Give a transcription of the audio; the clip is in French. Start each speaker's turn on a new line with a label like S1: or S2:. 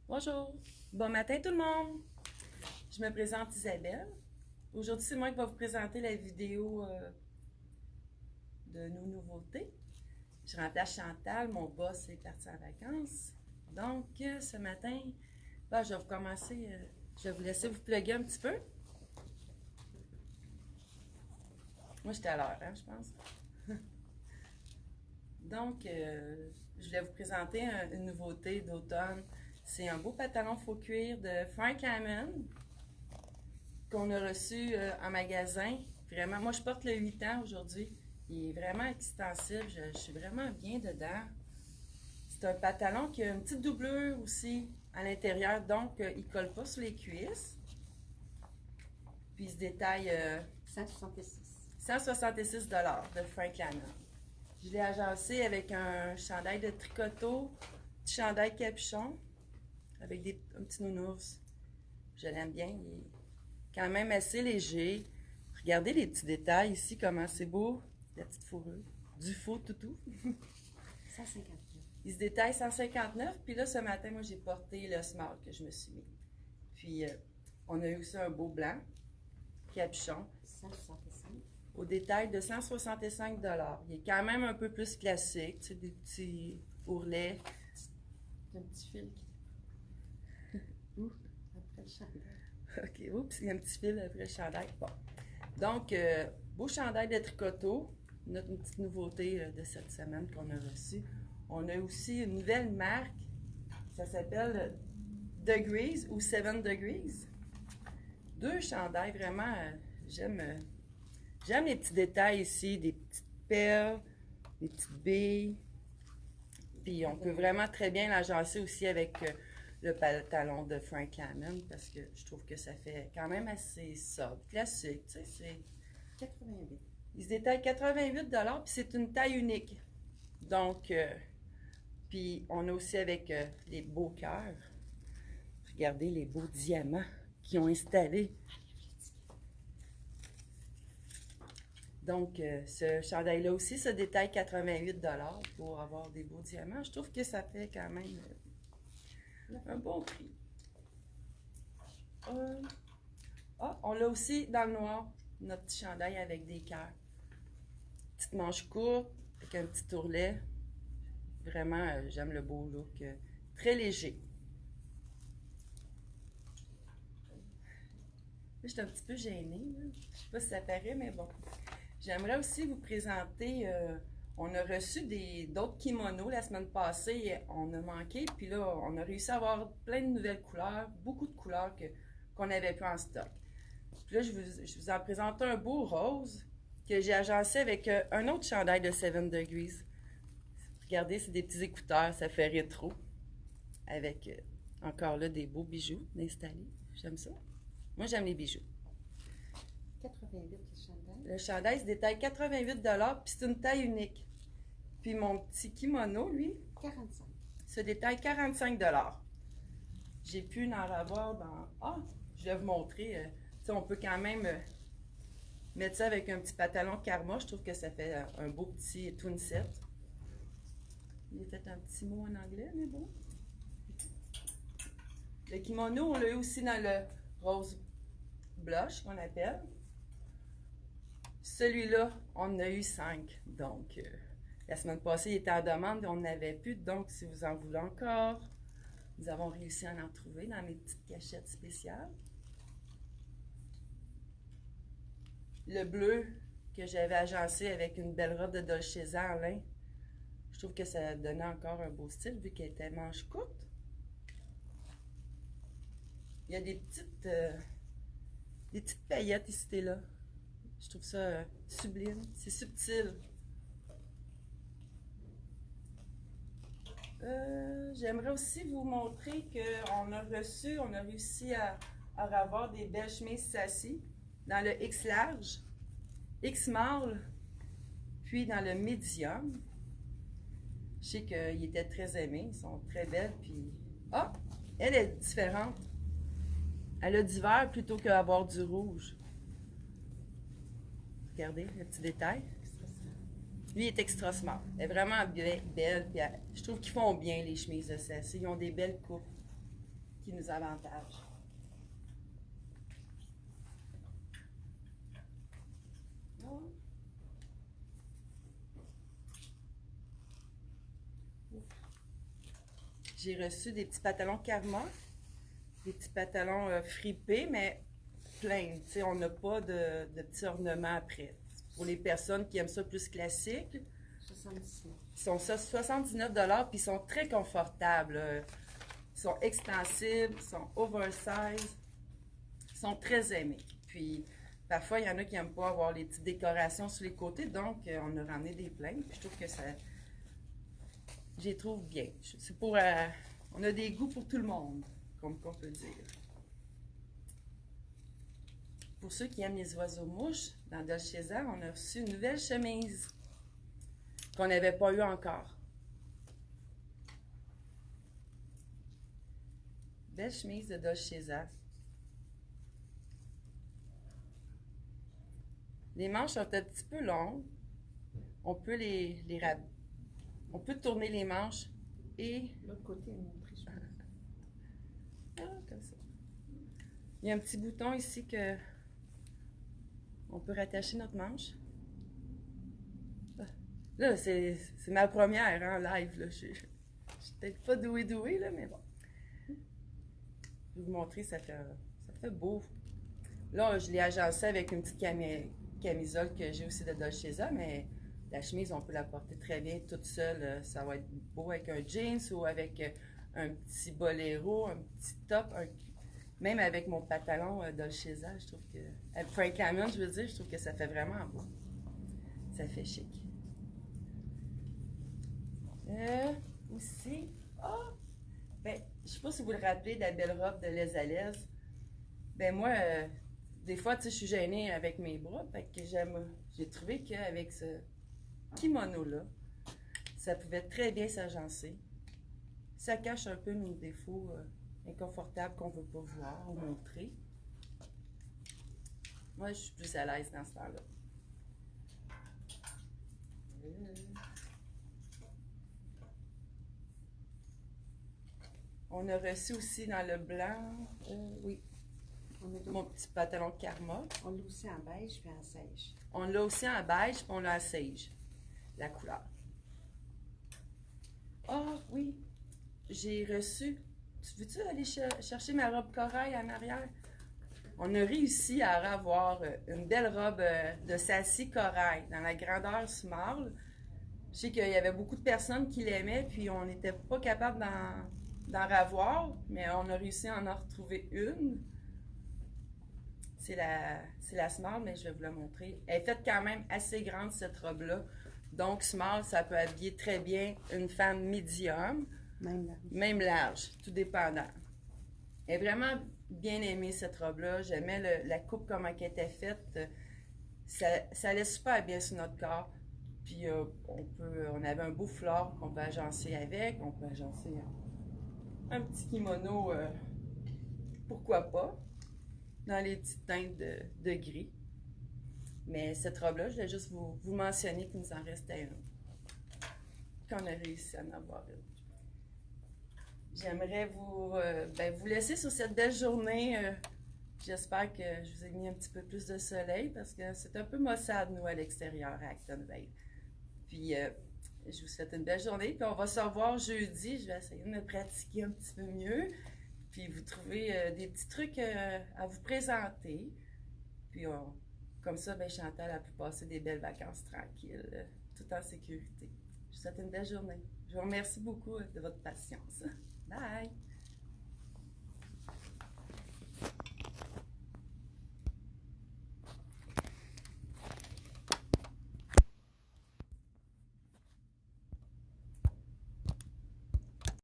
S1: Bonjour, bon matin tout le monde. Je me présente Isabelle. Aujourd'hui, c'est moi qui vais vous présenter la vidéo de nos nouveautés. Je remplace Chantal, mon boss est parti en vacances. Donc, ce matin, je vais vous commencer, je vais vous laisser vous plugger un petit peu. Moi, j'étais à l'heure, je pense. Donc, je voulais vous présenter une nouveauté d'automne. C'est un beau pantalon faux cuir de Frank Hammond qu'on a reçu en magasin. Vraiment, moi je porte le 8 ans aujourd'hui. Il est vraiment extensible, je suis vraiment bien dedans. C'est un pantalon qui a une petite doublure aussi à l'intérieur, donc il colle pas sur les cuisses. Puis il se détaille 166 de Frank Lana. Je l'ai agencé avec un chandail de tricoteau, petit chandail capuchon, avec un petit nounours. Je l'aime bien, il est quand même assez léger. Regardez les petits détails ici, comment c'est beau. La petite fourrure, du faux toutou.
S2: 159.
S1: Il se détaille 159. Puis là, ce matin, moi, j'ai porté le small que je me suis mis. Puis, on a eu aussi un beau blanc, capuchon.
S2: 165.
S1: Au détail de 165 $. Il est quand même un peu plus classique, tu sais, des petits ourlets.
S2: Un petit fil qui. Ouh, après le chandail.
S1: OK, oups, il y a un petit fil après le chandail. Bon. Donc, beau chandail de tricoteau, notre petite nouveauté de cette semaine qu'on a reçue. On a aussi une nouvelle marque, ça s'appelle Degrees ou 7 Degrees. Deux chandails, vraiment, j'aime les petits détails ici, des petites perles, des petites billes. Puis on peut vraiment très bien l'agencer aussi avec le pantalon de Frank Hammond parce que je trouve que ça fait quand même assez sobre, classique, tu sais, c'est
S2: 88.
S1: il se détaille 88 $, puis c'est une taille unique. Donc, puis on a aussi avec les beaux cœurs. Regardez les beaux diamants qu'ils ont installés. Donc, ce chandail-là aussi se détaille 88 $ pour avoir des beaux diamants. Je trouve que ça fait quand même un bon prix. On l'a aussi dans le noir, notre petit chandail avec des cœurs. Petite manche courte, avec un petit ourlet. Vraiment, j'aime le beau look. Très léger. Là, je suis un petit peu gênée. Là. Je ne sais pas si ça paraît, mais bon. J'aimerais aussi vous présenter. On a reçu d'autres kimonos la semaine passée. On a manqué. Puis là, on a réussi à avoir plein de nouvelles couleurs. Beaucoup de couleurs qu'on n'avait plus en stock. Puis là, je vous en présente un beau rose que j'ai agencé avec un autre chandail de 7 Degrees. Regardez, c'est des petits écouteurs, ça fait rétro. Avec encore là des beaux bijoux installés. J'aime ça. Moi, j'aime les bijoux.
S2: 88 le chandail.
S1: Le chandail se détaille 88 $, puis c'est une taille unique. Puis mon petit kimono, lui,
S2: 45.
S1: se détaille 45 $. J'ai pu en avoir dans... Ah, je vais vous montrer. On peut quand même mettre ça avec un petit pantalon karma. Je trouve que ça fait un beau petit twin set. J'ai fait un petit mot en anglais, mais bon. Le kimono, on l'a eu aussi dans le rose blush, qu'on appelle. Celui-là, on en a eu 5. Donc, la semaine passée, il était en demande et on n'avait plus. Donc, si vous en voulez encore, nous avons réussi à en trouver dans mes petites cachettes spéciales. Le bleu que j'avais agencé avec une belle robe de Dolce en lin, je trouve que ça donnait encore un beau style vu qu'elle était manche courte. Il y a des petites paillettes ici et là. Je trouve ça sublime. C'est subtil. J'aimerais aussi vous montrer qu'on a réussi à avoir des belles chemises sassies dans le X large, X small, puis dans le medium. Je sais qu'ils étaient très aimés, ils sont très belles, puis... Ah! Elle est différente. Elle a du vert plutôt qu'avoir du rouge. Regardez le petit détail. Lui est extra smart. Elle est vraiment belle. Puis je trouve qu'ils font bien les chemises de Sassy. Ils ont des belles coupes. qui nous avantage. J'ai reçu des petits pantalons Karma, des petits pantalons fripés, mais pleins. Tu sais, on n'a pas de petits ornements après. Pour les personnes qui aiment ça plus classique,
S2: 79.
S1: ils sont ça 79 puis ils sont très confortables. Ils sont extensibles, ils sont oversize, ils sont très aimés. Puis parfois, il y en a qui n'aiment pas avoir les petites décorations sur les côtés, donc on a ramené des pleins. Puis je trouve que ça, je les trouve bien. C'est pour, on a des goûts pour tout le monde, comme on peut dire. Pour ceux qui aiment les oiseaux-mouches, dans Dolcezza, on a reçu une nouvelle chemise qu'on n'avait pas eu encore. Belle chemise de Dolcezza. Les manches sont un petit peu longues. On peut on peut tourner les manches et...
S2: L'autre côté est montré.
S1: Comme ça. Il y a un petit bouton ici que on peut rattacher notre manche. Là, c'est ma première en live. Là. Je suis peut-être pas douée, là, mais bon. Je vais vous montrer, ça fait beau. Là, je l'ai agencé avec une petite camisole que j'ai aussi de Dolcezza, mais la chemise, on peut la porter très bien toute seule. Ça va être beau avec un jeans ou avec un petit boléro, un petit top, même avec mon pantalon Dolcezza, je trouve que... Frank Camion, je veux dire, je trouve que ça fait vraiment beau. Ça fait chic. Aussi... Ben, je sais pas si vous le rappelez de la belle robe de Les à l'aise. Ben moi, des fois, tu sais, je suis gênée avec mes bras, fait que j'ai trouvé qu'avec ce kimono-là, ça pouvait très bien s'agencer. Ça cache un peu nos défauts inconfortables qu'on ne veut pas voir ou montrer. Moi, je suis plus à l'aise dans ce temps-là. On a reçu aussi dans le blanc, oui, mon petit pantalon Karma.
S2: On l'a aussi en beige puis en sèche.
S1: On l'a aussi en beige puis on l'a en sage, la couleur. Ah oui, j'ai reçu. Veux-tu aller chercher ma robe corail en arrière? On a réussi à avoir une belle robe de Sassy corail dans la grandeur small. Je sais qu'il y avait beaucoup de personnes qui l'aimaient, puis on n'était pas capable d'en ravoir, mais on a réussi à en retrouver une. C'est la small, mais je vais vous la montrer. Elle est faite quand même assez grande, cette robe-là. Donc, small, ça peut habiller très bien une femme médium. Même large, tout dépendant. Elle est vraiment bien aimée, cette robe-là. J'aimais la coupe, comment elle était faite. Ça allait super bien sur notre corps. Puis on avait un beau foulard qu'on peut agencer avec. On peut agencer un petit kimono, pourquoi pas, dans les petites teintes de gris. Mais cette robe-là, je voulais juste vous mentionner qu'il nous en restait une. Qu'on a réussi à en avoir une. J'aimerais vous laisser sur cette belle journée. J'espère que je vous ai mis un petit peu plus de soleil parce que c'est un peu maussade, nous, à l'extérieur, à Actonville. Puis, je vous souhaite une belle journée. Puis, on va se revoir jeudi. Je vais essayer de me pratiquer un petit peu mieux. Puis, vous trouver des petits trucs à vous présenter. Puis, comme ça, Chantal a pu passer des belles vacances tranquilles, tout en sécurité. Je vous souhaite une belle journée. Je vous remercie beaucoup de votre patience. Bye!